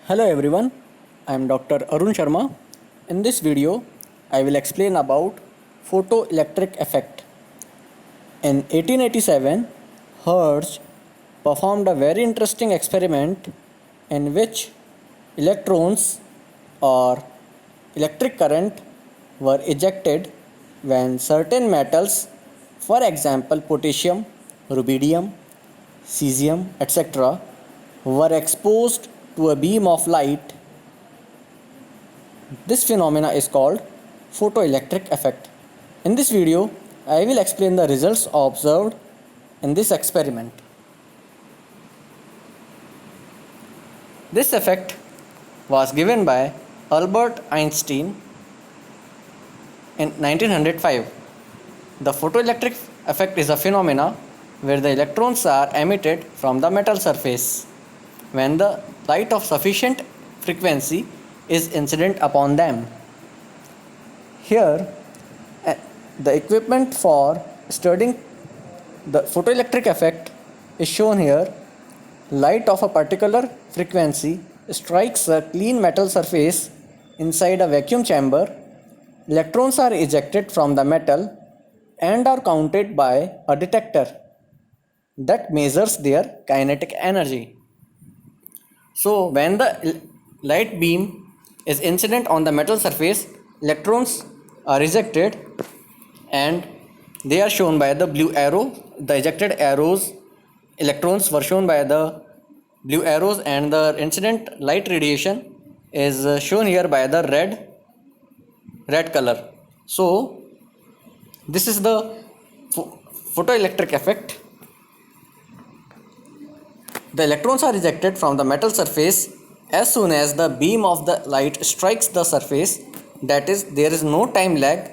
Hello everyone, I am Dr. Arun Sharma. In this video, I will explain about photoelectric effect. In 1887, Hertz performed a very interesting experiment in which electrons or electric current were ejected when certain metals, for example potassium, rubidium, caesium, etc., were exposed to a beam of light. This phenomena is called photoelectric effect. In this video, I will explain the results observed in this experiment. This effect was given by Albert Einstein in 1905. The photoelectric effect is a phenomena where the electrons are emitted from the metal surface when the light of sufficient frequency is incident upon them. Here, the equipment for studying the photoelectric effect is shown here. Light of a particular frequency strikes a clean metal surface inside a vacuum chamber. Electrons are ejected from the metal and are counted by a detector that measures their kinetic energy. So when the light beam is incident on the metal surface, electrons are ejected and they are shown by the blue arrow. The ejected arrows, electrons were shown by the blue arrows, and the incident light radiation is shown here by the red color. So this is the photoelectric effect. The electrons are ejected from the metal surface as soon as the beam of the light strikes the surface. That is, there is no time lag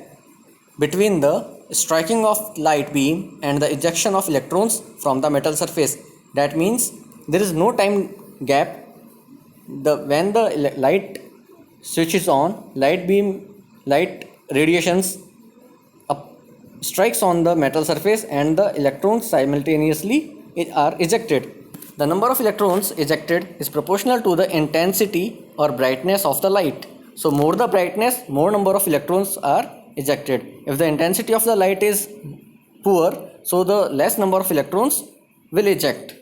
between the striking of light beam and the ejection of electrons from the metal surface. That means there is no time gap. When the light switches on, light radiations strikes on the metal surface and the electrons simultaneously are ejected. The number of electrons ejected is proportional to the intensity or brightness of the light. So more the brightness, more number of electrons are ejected. If the intensity of the light is poor, so the less number of electrons will eject.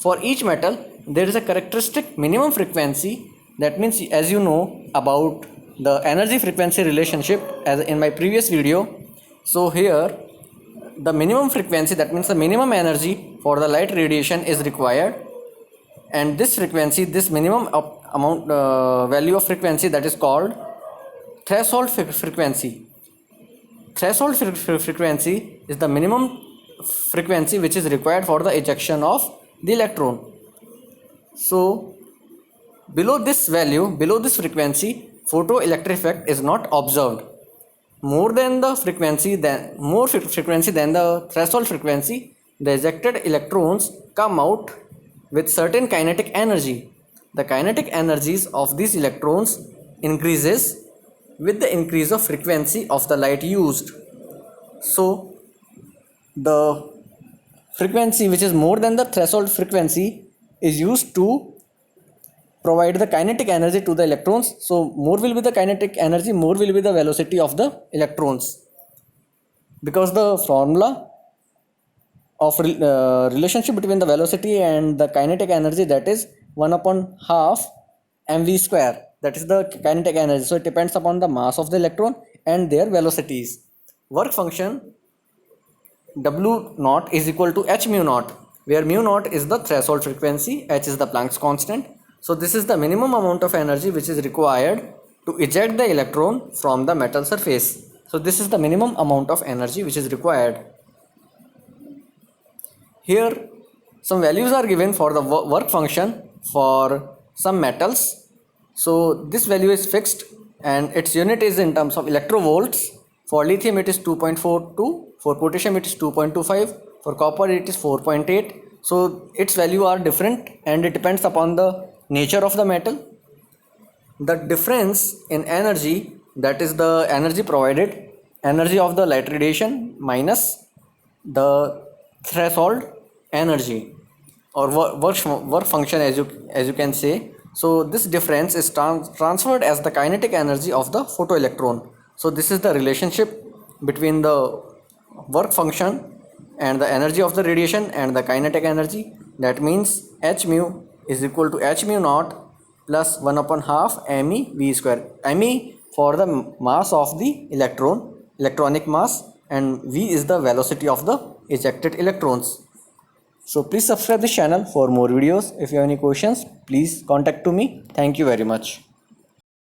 For each metal, there is a characteristic minimum frequency. That means, as you know about the energy frequency relationship as in my previous video. So here the minimum frequency, that means the minimum energy for the light radiation is required, and this frequency, this minimum amount value of frequency, that is called threshold frequency. Threshold frequency is the minimum frequency which is required for the ejection of the electron. So below this value, below this frequency, photoelectric effect is not observed. More frequency than the threshold frequency, the ejected electrons come out with certain kinetic energy. The kinetic energies of these electrons increases with the increase of frequency of the light used. So the frequency which is more than the threshold frequency is used to provide the kinetic energy to the electrons. So more will be the kinetic energy, more will be the velocity of the electrons, because the formula of relationship between the velocity and the kinetic energy, that is 1/2 mv square, that is the kinetic energy. So it depends upon the mass of the electron and their velocities. Work function W naught is equal to h mu naught, where mu naught is the threshold frequency, h is the Planck's constant. So this is the minimum amount of energy which is required to eject the electron from the metal surface. So this is the minimum amount of energy which is required. Here some values are given for the work function for some metals. So this value is fixed and its unit is in terms of electrovolts. For lithium it is 2.42, for potassium it is 2.25, for copper it is 4.8. So its value are different and it depends upon the nature of the metal. The difference in energy, that is the energy provided, energy of the light radiation minus the threshold energy. or work function, as you can say. So this difference is transferred as the kinetic energy of the photoelectron. So this is the relationship between the work function and the energy of the radiation and the kinetic energy. That means h mu is equal to h mu naught plus 1 upon half me v square. Me for the mass of the electronic mass, and v is the velocity of the ejected electrons. So please subscribe this channel for more videos. If you have any questions, please contact to me. Thank you very much.